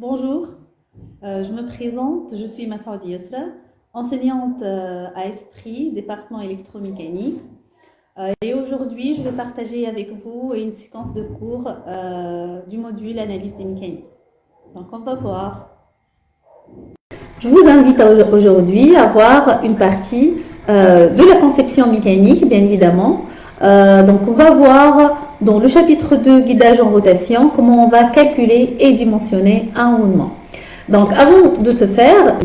Bonjour, je me présente, je suis Massaoudi Yusra, enseignante à Esprit, département électromécanique. Et aujourd'hui, je vais partager avec vous une séquence de cours du module analyse des mécanismes. Donc, on va voir. Je vous invite aujourd'hui à voir une partie de la conception mécanique, bien évidemment. Donc, on va voir dans le chapitre 2, guidage en rotation, comment on va calculer et dimensionner un roulement. Donc, avant de ce faire,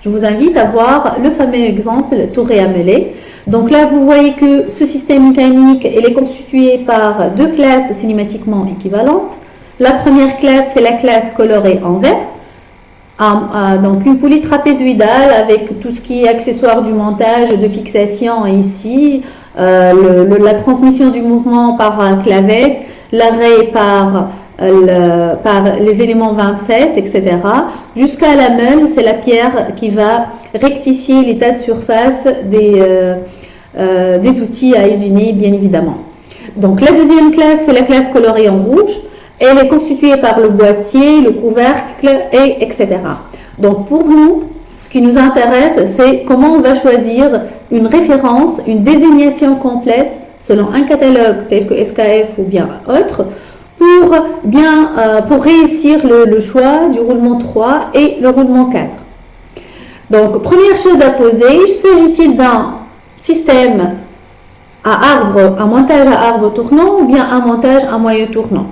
je vous invite à voir le fameux exemple Touré-Amelé. Donc là, vous voyez que ce système mécanique il est constitué par deux classes cinématiquement équivalentes. La première classe, c'est la classe colorée en vert. Donc une poulie trapézoïdale avec tout ce qui est accessoire du montage, de fixation ici, la transmission du mouvement par un clavette, l'arrêt par les éléments 27, etc. Jusqu'à la meule, c'est la pierre qui va rectifier l'état de surface des outils à usiner, bien évidemment. Donc la deuxième classe, c'est la classe colorée en rouge. Elle est constituée par le boîtier, le couvercle, etc. Donc pour nous, ce qui nous intéresse, c'est comment on va choisir une référence, une désignation complète selon un catalogue tel que SKF ou bien autre, pour réussir le choix du roulement 3 et le roulement 4. Donc première chose à poser, s'agit-il d'un système un montage à arbre tournant ou bien un montage à moyeu tournant?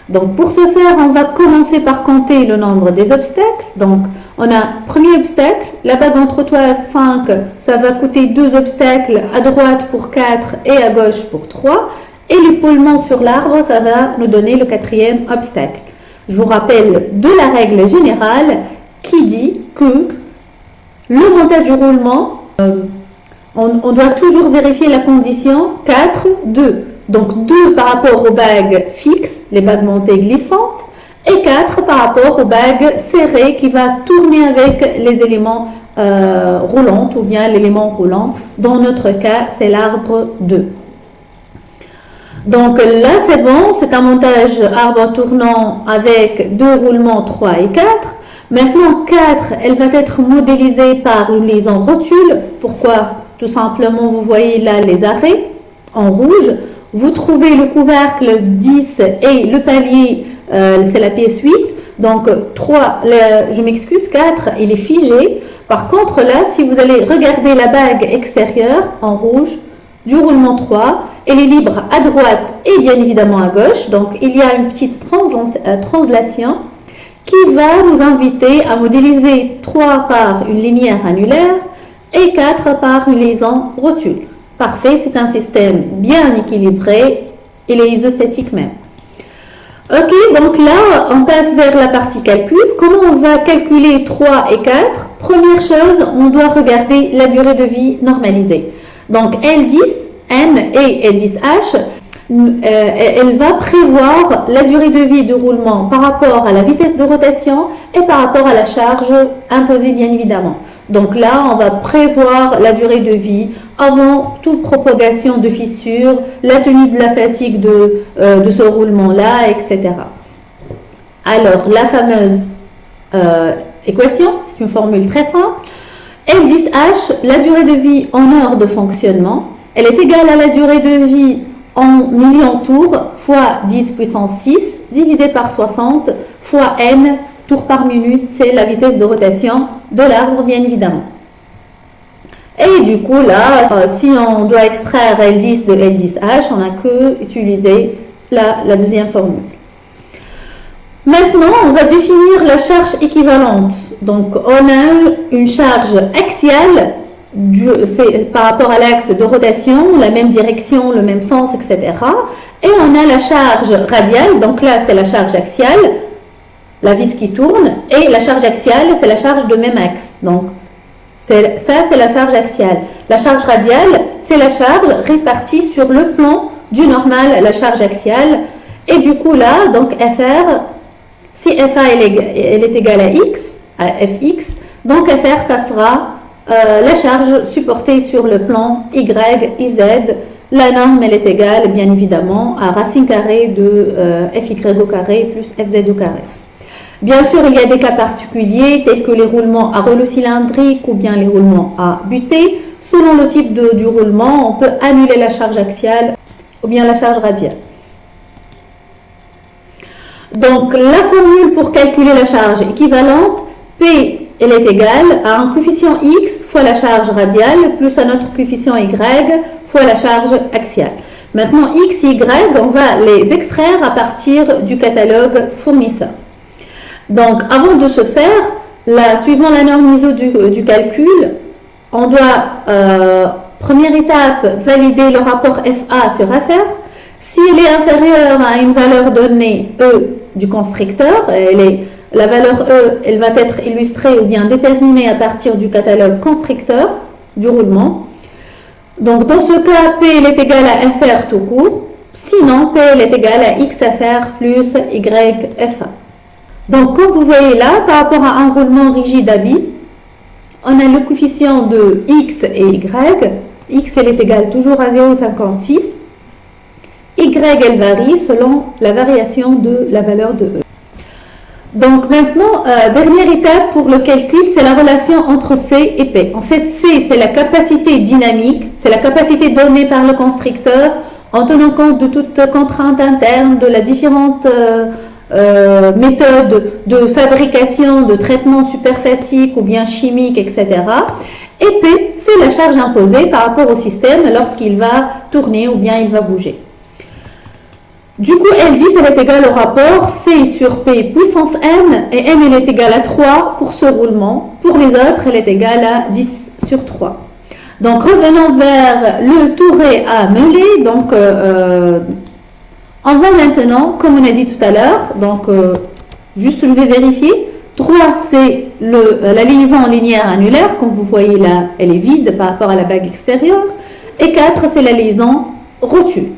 Donc pour ce faire, on va commencer par compter le nombre des obstacles. Donc on a premier obstacle, la bague en trottoir 5, ça va coûter 2 obstacles, à droite pour 4 et à gauche pour 3. Et l'épaulement sur l'arbre, ça va nous donner le quatrième obstacle. Je vous rappelle de la règle générale qui dit que le montage du roulement, on doit toujours vérifier la condition 4, 2. Donc 2 par rapport aux bagues fixes, les bagues montées glissantes, et 4 par rapport aux bagues serrées qui va tourner avec les éléments roulants ou bien l'élément roulant. Dans notre cas, c'est l'arbre 2. Donc là, c'est bon, c'est un montage arbre tournant avec 2 roulements 3 et 4. Maintenant, 4, elle va être modélisée par une liaison rotule. Pourquoi? Tout simplement, vous voyez là les arrêts en rouge. Vous trouvez le couvercle 10 et le palier, c'est la pièce 8. Donc 3, je m'excuse, 4, il est figé. Par contre là, si vous allez regarder la bague extérieure en rouge du roulement 3, elle est libre à droite et bien évidemment à gauche. Donc il y a une petite translation qui va nous inviter à modéliser 3 par une linéaire annulaire et 4 par une liaison rotule. Parfait, c'est un système bien équilibré, il est isostatique même. Ok, donc là, on passe vers la partie calcul. Comment on va calculer 3 et 4? Première chose, on doit regarder la durée de vie normalisée. Donc L10N et L10H, elle va prévoir la durée de vie de roulement par rapport à la vitesse de rotation et par rapport à la charge imposée, bien évidemment. Donc là, on va prévoir la durée de vie avant toute propagation de fissures, la tenue de la fatigue de ce roulement-là, etc. Alors, la fameuse équation, c'est une formule très simple. L10H, la durée de vie en heure de fonctionnement, elle est égale à la durée de vie en millions-tours fois 10 puissance 6 divisé par 60 fois n tours par minute, c'est la vitesse de rotation de l'arbre, bien évidemment. Et du coup, là, si on doit extraire L10 de L10H, on n'a que utiliser la deuxième formule. Maintenant, on va définir la charge équivalente. Donc, on a une charge axiale par rapport à l'axe de rotation, la même direction, le même sens, etc. Et on a la charge radiale, donc là, c'est la charge axiale, la vis qui tourne, et la charge axiale, c'est la charge de même axe. Donc, ça, c'est la charge axiale. La charge radiale, c'est la charge répartie sur le plan du normal, la charge axiale. Et du coup, là, donc FR, si FA elle est égale à X, à Fx, donc FR, ça sera la charge supportée sur le plan Y, IZ. La norme, elle est égale, bien évidemment, à racine carrée de Fy au carré plus Fz au carré. Bien sûr, il y a des cas particuliers tels que les roulements à rouleau cylindrique ou bien les roulements à butée. Selon le type du roulement, on peut annuler la charge axiale ou bien la charge radiale. Donc, la formule pour calculer la charge équivalente, P elle est égale à un coefficient X fois la charge radiale plus un autre coefficient Y fois la charge axiale. Maintenant, X et Y, on va les extraire à partir du catalogue fournisseur. Donc, avant de ce faire, suivant la norme ISO du calcul, on doit, première étape, valider le rapport FA sur FR. S'il est inférieur à une valeur donnée E du constructeur, la valeur E, elle va être illustrée ou bien déterminée à partir du catalogue constructeur du roulement. Donc, dans ce cas, P elle est égale à FR tout court. Sinon, P elle est égale à XFR plus YFA. Donc, comme vous voyez là, par rapport à un roulement rigide à billes, on a le coefficient de X et Y. X elle est égale toujours à 0,56. Y elle varie selon la variation de la valeur de E. Donc maintenant, dernière étape pour le calcul, c'est la relation entre C et P. En fait, C, c'est la capacité dynamique, c'est la capacité donnée par le constructeur en tenant compte de toute contrainte interne, de la différentes méthodes de fabrication, de traitement superfacique ou bien chimique, etc. Et P, c'est la charge imposée par rapport au système lorsqu'il va tourner ou bien il va bouger. Du coup, L10 elle est égale au rapport C sur P puissance M et M elle est égale à 3 pour ce roulement. Pour les autres, elle est égale à 10 sur 3. Donc, revenons vers le touré à meulé. Donc, on va maintenant, comme on a dit tout à l'heure, donc juste je vais vérifier. 3 c'est la liaison linéaire annulaire, comme vous voyez là, elle est vide par rapport à la bague extérieure. Et 4 c'est la liaison rotule.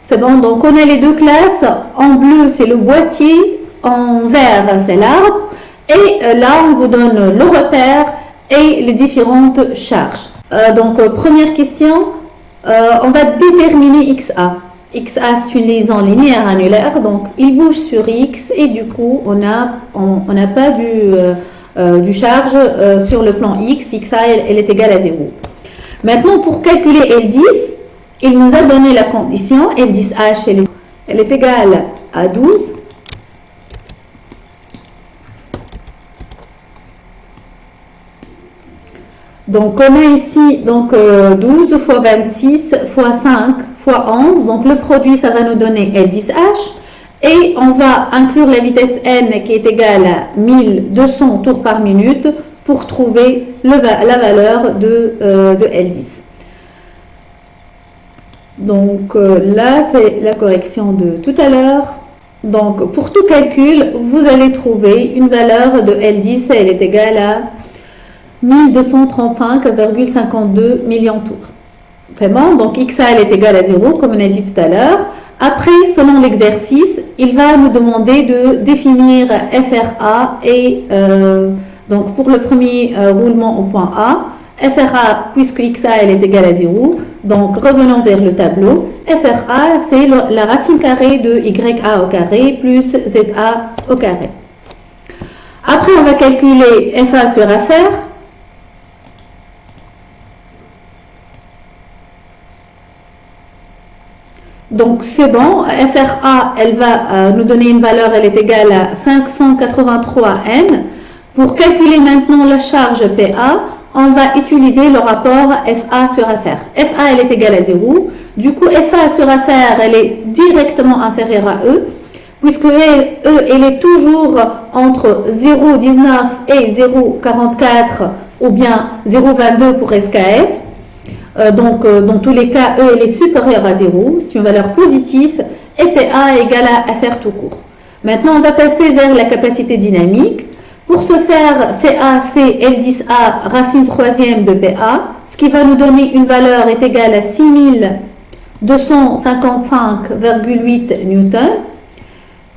C'est bon, donc on a les deux classes. En bleu, c'est le boîtier. En vert, c'est l'arbre. Et là, on vous donne le repère et les différentes charges. Donc, première question, on va déterminer XA. XA, c'est une liaison linéaire annulaire. Donc, il bouge sur X et du coup, on n'a pas du charge sur le plan X. XA, elle est égale à 0. Maintenant, pour calculer L10, il nous a donné la condition, L10H, elle est égale à 12. Donc, on a ici donc, 12 fois 26 fois 5 fois 11. Donc, le produit, ça va nous donner L10H. Et on va inclure la vitesse N qui est égale à 1200 tours par minute pour trouver la valeur de L10. Donc là, c'est la correction de tout à l'heure. Donc pour tout calcul, vous allez trouver une valeur de L10, elle est égale à 1235,52 millions tours. C'est bon, donc XA elle est égale à 0, comme on a dit tout à l'heure. Après, selon l'exercice, il va nous demander de définir FRA et donc pour le premier roulement au point A, FRA, puisque XA elle est égale à 0, donc revenons vers le tableau. FRA, c'est la racine carrée de YA au carré plus ZA au carré. Après, on va calculer FA sur FR. Donc c'est bon, FRA, elle va nous donner une valeur, elle est égale à 583 N. Pour calculer maintenant la charge PA, on va utiliser le rapport FA sur FR. FA, elle est égale à 0. Du coup, FA sur FR, elle est directement inférieure à E, puisque E, elle est toujours entre 0,19 et 0,44 ou bien 0,22 pour SKF. Donc, dans tous les cas, E, elle est supérieure à 0. C'est une valeur positive. Et PA est égale à FR tout court. Maintenant, on va passer vers la capacité dynamique. Pour ce faire, CA, c'est L10A, racine troisième de PA, ce qui va nous donner une valeur est égale à 6255,8 newtons.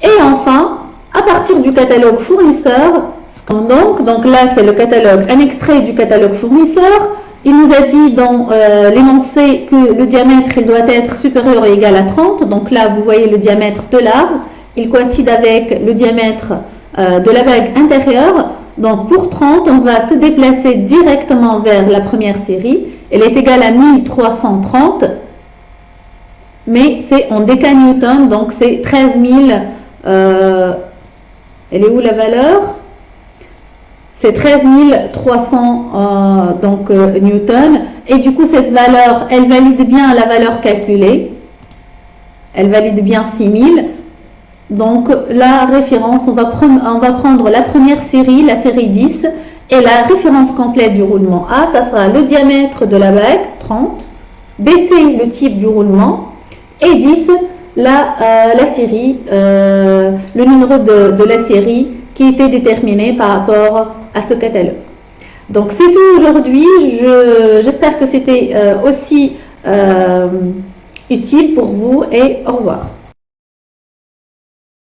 Et enfin, à partir du catalogue fournisseur, donc là c'est le catalogue, un extrait du catalogue fournisseur, il nous a dit dans l'énoncé que le diamètre il doit être supérieur ou égal à 30, donc là vous voyez le diamètre de l'arbre, il coïncide avec le diamètre de la bague intérieure. Donc pour 30, on va se déplacer directement vers la première série. Elle est égale à 1330, mais c'est en décanewton, donc c'est 13 000. Elle est où la valeur? C'est 13 300 newtons. Et du coup, cette valeur, elle valide bien la valeur calculée. Elle valide bien 6000. Donc, la référence, on va prendre la première série, la série 10, et la référence complète du roulement A, ça sera le diamètre de la bague, 30, BC, le type du roulement, et 10, la série, le numéro de la série qui était déterminé par rapport à ce catalogue. Donc, c'est tout aujourd'hui. J'espère que c'était aussi utile pour vous et au revoir.